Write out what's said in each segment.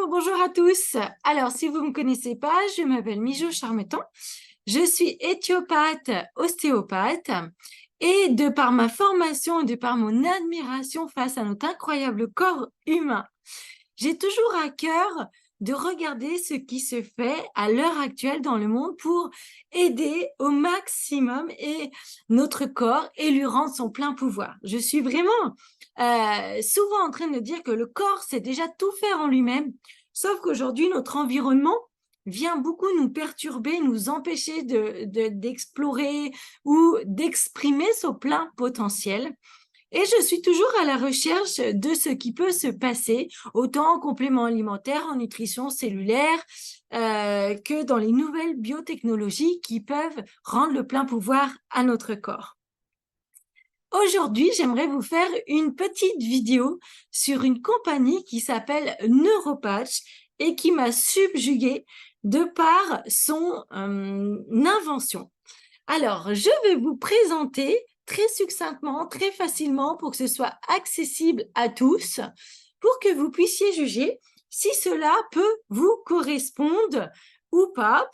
Bonjour à tous. Alors, si vous ne me connaissez pas, je m'appelle Mijo Charmetan. Je suis éthiopathe, ostéopathe. Et de par ma formation et de par mon admiration face à notre incroyable corps humain, j'ai toujours à cœur de regarder ce qui se fait à l'heure actuelle dans le monde pour aider au maximum et notre corps et lui rendre son plein pouvoir. Je suis vraiment souvent en train de dire que le corps sait déjà tout faire en lui-même, sauf qu'aujourd'hui, notre environnement vient beaucoup nous perturber, nous empêcher d'explorer ou d'exprimer son plein potentiel. Et je suis toujours à la recherche de ce qui peut se passer, autant en complément alimentaire, en nutrition cellulaire, que dans les nouvelles biotechnologies qui peuvent rendre le plein pouvoir à notre corps. Aujourd'hui, j'aimerais vous faire une petite vidéo sur une compagnie qui s'appelle Neuropatch et qui m'a subjuguée de par son invention. Alors, je vais vous présenter très succinctement, très facilement, pour que ce soit accessible à tous, pour que vous puissiez juger si cela peut vous correspondre ou pas.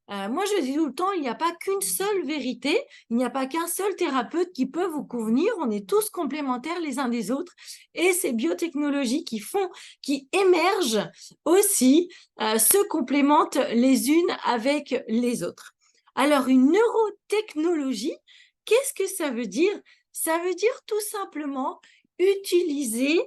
Moi, je dis tout le temps, il n'y a pas qu'une seule vérité, il n'y a pas qu'un seul thérapeute qui peut vous convenir, on est tous complémentaires les uns des autres, et ces biotechnologies qui émergent aussi, se complémentent les unes avec les autres. Alors, une neurotechnologie, qu'est-ce que ça veut dire? Ça veut dire tout simplement utiliser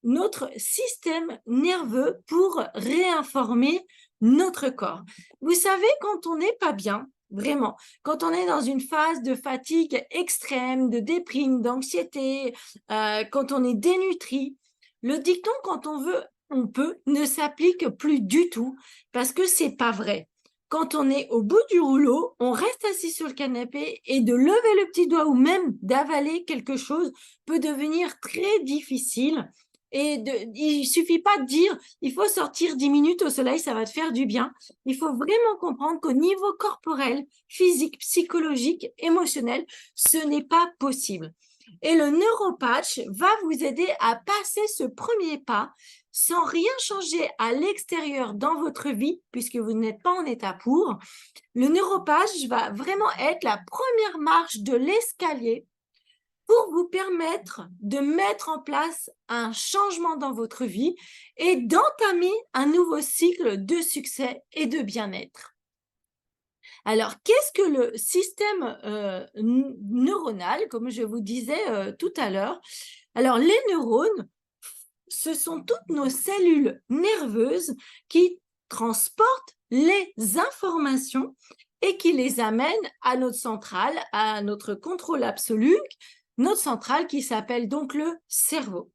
notre système nerveux pour réinformer notre corps. Vous savez, quand on n'est pas bien, vraiment, quand on est dans une phase de fatigue extrême, de déprime, d'anxiété, quand on est dénutri, le dicton « quand on veut, on peut » ne s'applique plus du tout parce que c'est pas vrai. Quand on est au bout du rouleau, on reste assis sur le canapé et de lever le petit doigt ou même d'avaler quelque chose peut devenir très difficile. Il ne suffit pas de dire il faut sortir 10 minutes au soleil, ça va te faire du bien. Il faut vraiment comprendre qu'au niveau corporel, physique, psychologique, émotionnel, ce n'est pas possible. Et le neuropatch va vous aider à passer ce premier pas sans rien changer à l'extérieur dans votre vie, puisque vous n'êtes pas en état pour. Le neuropatch va vraiment être la première marche de l'escalier pour vous permettre de mettre en place un changement dans votre vie et d'entamer un nouveau cycle de succès et de bien-être. Alors, qu'est-ce que le système neuronal, comme je vous disais tout à l'heure? Alors, les neurones, ce sont toutes nos cellules nerveuses qui transportent les informations et qui les amènent à notre centrale, à notre contrôle absolu, notre centrale qui s'appelle donc le cerveau.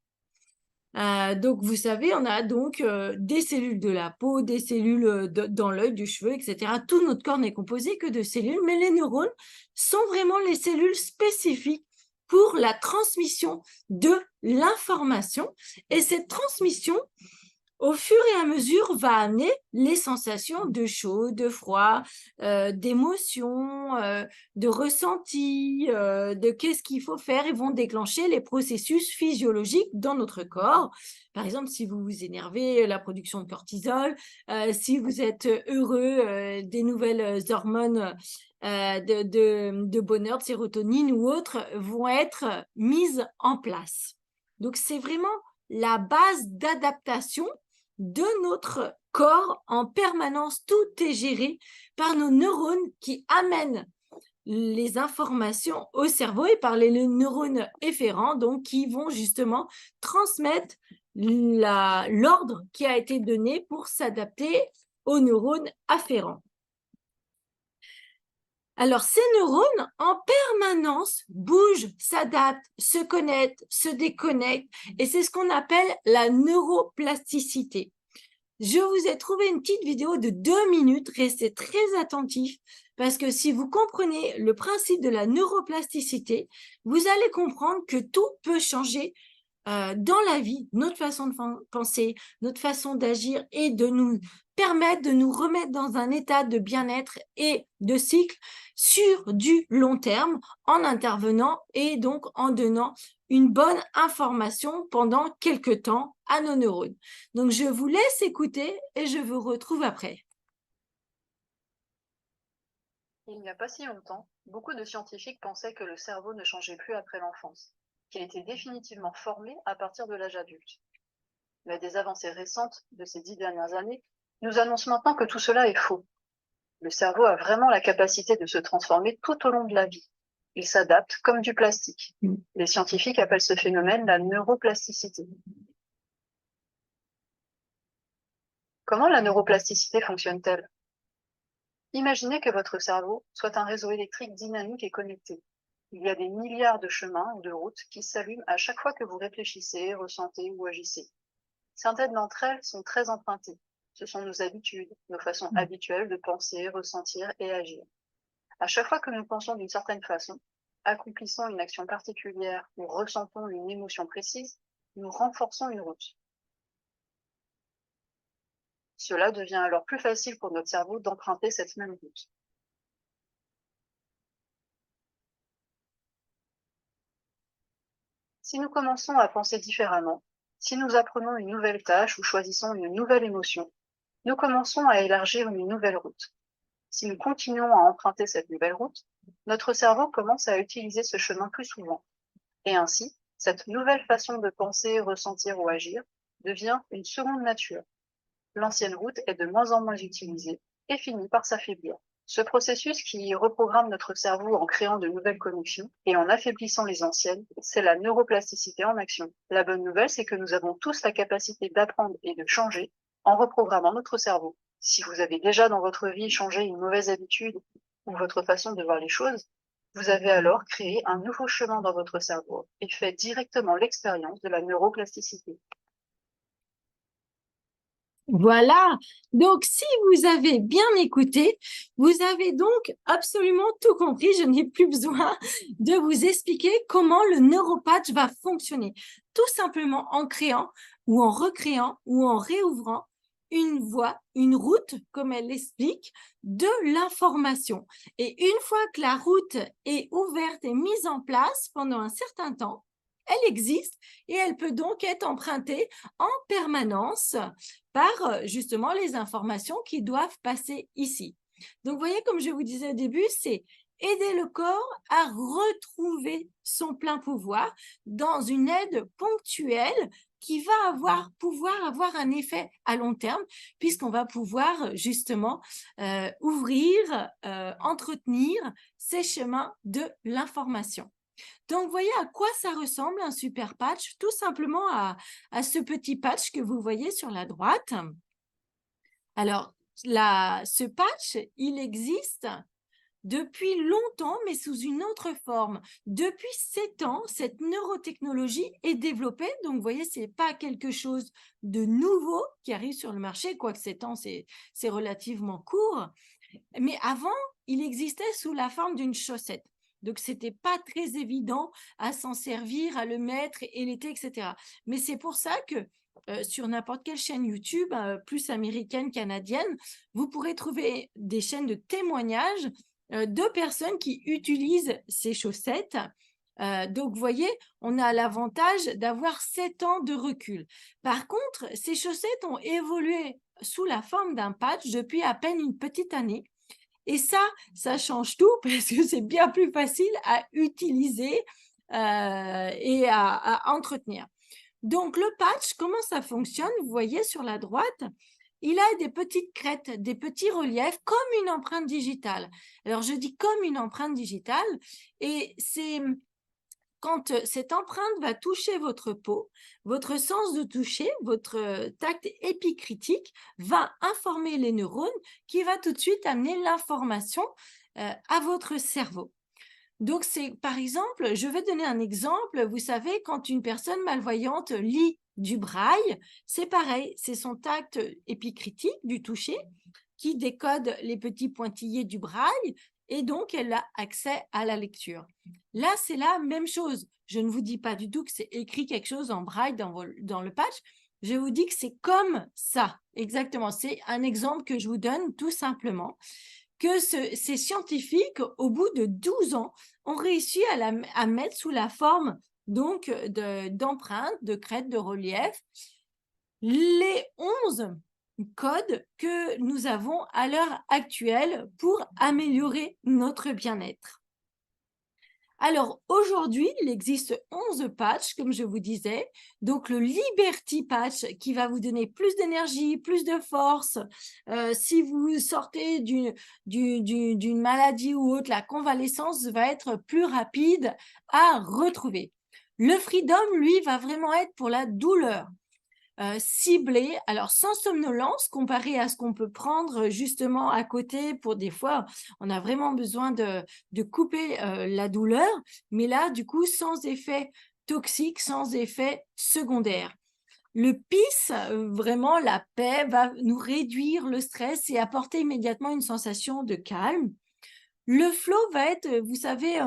Donc, vous savez, on a donc des cellules de la peau, des cellules dans l'œil, du cheveu, etc. Tout notre corps n'est composé que de cellules, mais les neurones sont vraiment les cellules spécifiques pour la transmission de l'information. Et cette transmission, au fur et à mesure, va amener les sensations de chaud, de froid, d'émotion, de ressenti, de qu'est-ce qu'il faut faire. Ils vont déclencher les processus physiologiques dans notre corps. Par exemple, si vous vous énervez, la production de cortisol, si vous êtes heureux, des nouvelles hormones de bonheur, de sérotonine ou autres vont être mises en place. Donc, c'est vraiment la base d'adaptation de notre corps en permanence. Tout est géré par nos neurones qui amènent les informations au cerveau et par les neurones efférents, donc qui vont justement transmettre l'ordre qui a été donné pour s'adapter aux neurones afférents. Alors, ces neurones, en permanence, bougent, s'adaptent, se connectent, se déconnectent, et c'est ce qu'on appelle la neuroplasticité. Je vous ai trouvé une petite vidéo de 2 minutes, restez très attentifs, parce que si vous comprenez le principe de la neuroplasticité, vous allez comprendre que tout peut changer dans la vie, notre façon de penser, notre façon d'agir et de nous permettre de nous remettre dans un état de bien-être et de cycle sur du long terme en intervenant et donc en donnant une bonne information pendant quelques temps à nos neurones. Donc, je vous laisse écouter et je vous retrouve après. Il n'y a pas si longtemps, beaucoup de scientifiques pensaient que le cerveau ne changeait plus après l'enfance, qu'il était définitivement formé à partir de l'âge adulte. Mais des avancées récentes de ces 10 dernières années nous annoncent maintenant que tout cela est faux. Le cerveau a vraiment la capacité de se transformer tout au long de la vie. Il s'adapte comme du plastique. Les scientifiques appellent ce phénomène la neuroplasticité. Comment la neuroplasticité fonctionne-t-elle? Imaginez que votre cerveau soit un réseau électrique dynamique et connecté. Il y a des milliards de chemins ou de routes qui s'allument à chaque fois que vous réfléchissez, ressentez ou agissez. Certaines d'entre elles sont très empruntées. Ce sont nos habitudes, nos façons habituelles de penser, ressentir et agir. À chaque fois que nous pensons d'une certaine façon, accomplissons une action particulière ou ressentons une émotion précise, nous renforçons une route. Cela devient alors plus facile pour notre cerveau d'emprunter cette même route. Si nous commençons à penser différemment, si nous apprenons une nouvelle tâche ou choisissons une nouvelle émotion, nous commençons à élargir une nouvelle route. Si nous continuons à emprunter cette nouvelle route, notre cerveau commence à utiliser ce chemin plus souvent. Et ainsi, cette nouvelle façon de penser, ressentir ou agir devient une seconde nature. L'ancienne route est de moins en moins utilisée et finit par s'affaiblir. Ce processus qui reprogramme notre cerveau en créant de nouvelles connexions et en affaiblissant les anciennes, c'est la neuroplasticité en action. La bonne nouvelle, c'est que nous avons tous la capacité d'apprendre et de changer en reprogrammant notre cerveau. Si vous avez déjà dans votre vie changé une mauvaise habitude ou votre façon de voir les choses, vous avez alors créé un nouveau chemin dans votre cerveau et fait directement l'expérience de la neuroplasticité. Voilà, donc si vous avez bien écouté, vous avez donc absolument tout compris. Je n'ai plus besoin de vous expliquer comment le neuropatch va fonctionner. Tout simplement en créant ou en recréant ou en réouvrant une voie, une route, comme elle l'explique, de l'information. Et une fois que la route est ouverte et mise en place pendant un certain temps, elle existe et elle peut donc être empruntée en permanence par justement les informations qui doivent passer ici. Donc, vous voyez, comme je vous disais au début, c'est aider le corps à retrouver son plein pouvoir dans une aide ponctuelle qui va pouvoir avoir un effet à long terme, puisqu'on va pouvoir justement ouvrir, entretenir ces chemins de l'information. Donc, vous voyez à quoi ça ressemble un super patch? Tout simplement à ce petit patch que vous voyez sur la droite. Alors, ce patch, il existe depuis longtemps, mais sous une autre forme. Depuis 7 ans, cette neurotechnologie est développée. Donc, vous voyez, ce n'est pas quelque chose de nouveau qui arrive sur le marché, quoique 7 ans, c'est relativement court. Mais avant, il existait sous la forme d'une chaussette. Donc, ce n'était pas très évident à s'en servir, à le mettre et l'été, etc. Mais c'est pour ça que sur n'importe quelle chaîne YouTube, plus américaine, canadienne, vous pourrez trouver des chaînes de témoignages de personnes qui utilisent ces chaussettes. Donc, vous voyez, on a l'avantage d'avoir 7 ans de recul. Par contre, ces chaussettes ont évolué sous la forme d'un patch depuis à peine une petite année. Et ça change tout parce que c'est bien plus facile à utiliser et à entretenir. Donc, le patch, comment ça fonctionne? Vous voyez sur la droite, il a des petites crêtes, des petits reliefs comme une empreinte digitale. Alors, je dis comme une empreinte digitale et c'est quand cette empreinte va toucher votre peau, votre sens de toucher, votre tact épicritique va informer les neurones qui va tout de suite amener l'information à votre cerveau. Donc, c'est par exemple, je vais donner un exemple. Vous savez, quand une personne malvoyante lit du braille, c'est pareil, c'est son tact épicritique du toucher qui décode les petits pointillés du braille et donc elle a accès à la lecture. Là, c'est la même chose. Je ne vous dis pas du tout que c'est écrit quelque chose en braille dans le patch. Je vous dis que c'est comme ça, exactement. C'est un exemple que je vous donne tout simplement, que ces scientifiques, au bout de 12 ans, ont réussi à mettre sous la forme donc d'empreintes, de crêtes, de reliefs, les 11 codes que nous avons à l'heure actuelle pour améliorer notre bien-être. Alors, aujourd'hui, il existe 11 patchs, comme je vous disais. Donc, le Liberty Patch qui va vous donner plus d'énergie, plus de force. Si vous sortez d'une maladie ou autre, la convalescence va être plus rapide à retrouver. Le Freedom, lui, va vraiment être pour la douleur. Ciblé, alors sans somnolence comparé à ce qu'on peut prendre justement à côté pour des fois, on a vraiment besoin de couper la douleur, mais là, du coup, sans effet toxique, sans effet secondaire. Le PIS, vraiment la paix, va nous réduire le stress et apporter immédiatement une sensation de calme. Le flow va être, vous savez,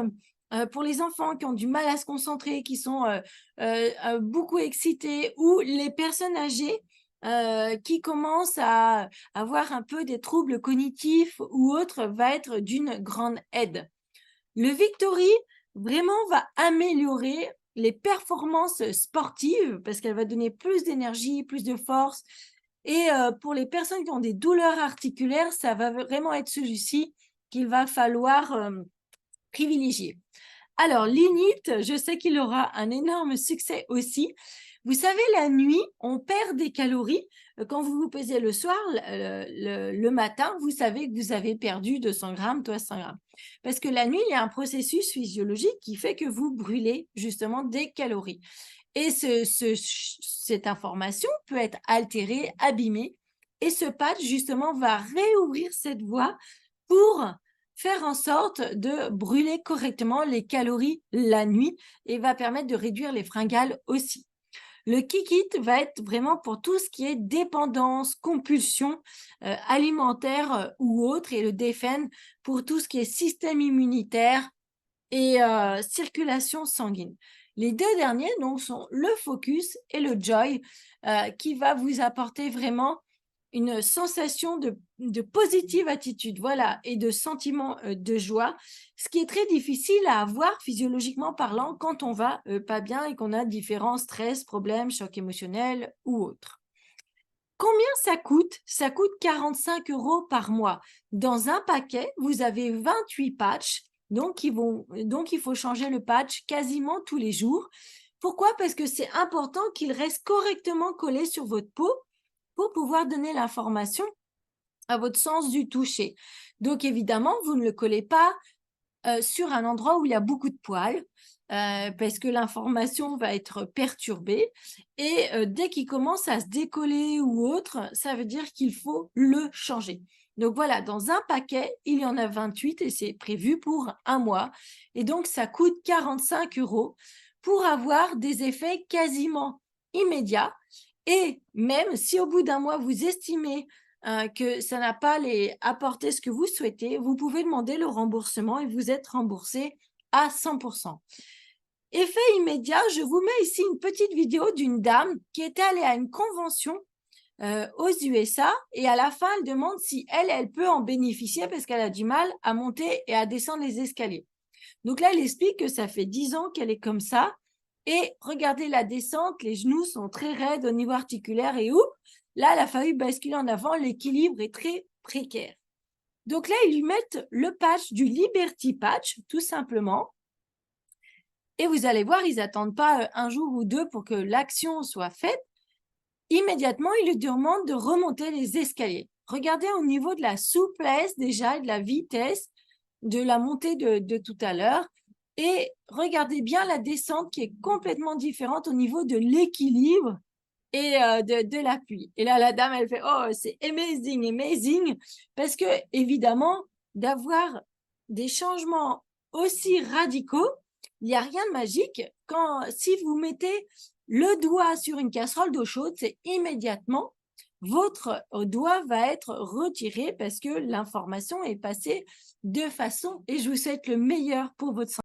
pour les enfants qui ont du mal à se concentrer, qui sont beaucoup excités, ou les personnes âgées qui commencent à avoir un peu des troubles cognitifs ou autres, va être d'une grande aide. Le Victory, vraiment, va améliorer les performances sportives parce qu'elle va donner plus d'énergie, plus de force. Et pour les personnes qui ont des douleurs articulaires, ça va vraiment être celui-ci qu'il va falloir privilégier. Alors, l'INIT, je sais qu'il aura un énorme succès aussi. Vous savez, la nuit, on perd des calories. Quand vous vous pesez le soir, le matin, vous savez que vous avez perdu 200 grammes, 300 grammes. Parce que la nuit, il y a un processus physiologique qui fait que vous brûlez justement des calories. Et cette information peut être altérée, abîmée. Et ce patch, justement, va réouvrir cette voie pour faire en sorte de brûler correctement les calories la nuit et va permettre de réduire les fringales aussi. Le Kikit va être vraiment pour tout ce qui est dépendance, compulsion alimentaire ou autre, et le Defen pour tout ce qui est système immunitaire et circulation sanguine. Les deux derniers donc, sont le Focus et le Joy qui va vous apporter vraiment une sensation de positive attitude, voilà, et de sentiment de joie, ce qui est très difficile à avoir physiologiquement parlant quand on va pas bien et qu'on a différents stress, problèmes, chocs émotionnels ou autres. Combien ça coûte? Ça coûte 45 € par mois. Dans un paquet, vous avez 28 patchs, donc il faut changer le patch quasiment tous les jours. Pourquoi? Parce que c'est important qu'il reste correctement collé sur votre peau pour pouvoir donner l'information à votre sens du toucher. Donc, évidemment, vous ne le collez pas sur un endroit où il y a beaucoup de poils, parce que l'information va être perturbée. Et dès qu'il commence à se décoller ou autre, ça veut dire qu'il faut le changer. Donc voilà, dans un paquet, il y en a 28 et c'est prévu pour un mois. Et donc, ça coûte 45 € pour avoir des effets quasiment immédiats. Et même si au bout d'un mois, vous estimez que ça n'a pas apporté ce que vous souhaitez, vous pouvez demander le remboursement et vous êtes remboursé à 100%. Effet immédiat, je vous mets ici une petite vidéo d'une dame qui était allée à une convention aux USA et à la fin, elle demande si elle peut en bénéficier parce qu'elle a du mal à monter et à descendre les escaliers. Donc là, elle explique que ça fait 10 ans qu'elle est comme ça. Et regardez la descente, les genoux sont très raides au niveau articulaire et là, elle a fallu basculer en avant, l'équilibre est très précaire. Donc là, ils lui mettent le patch du Liberty Patch, tout simplement. Et vous allez voir, ils n'attendent pas un jour ou deux pour que l'action soit faite. Immédiatement, ils lui demandent de remonter les escaliers. Regardez au niveau de la souplesse déjà et de la vitesse de la montée de tout à l'heure. Et regardez bien la descente qui est complètement différente au niveau de l'équilibre et de l'appui. Et là, la dame, elle fait « Oh, c'est amazing, amazing !» Parce que, évidemment, d'avoir des changements aussi radicaux, il n'y a rien de magique. Si vous mettez le doigt sur une casserole d'eau chaude, c'est immédiatement votre doigt va être retiré parce que l'information est passée de façon, et je vous souhaite le meilleur pour votre santé.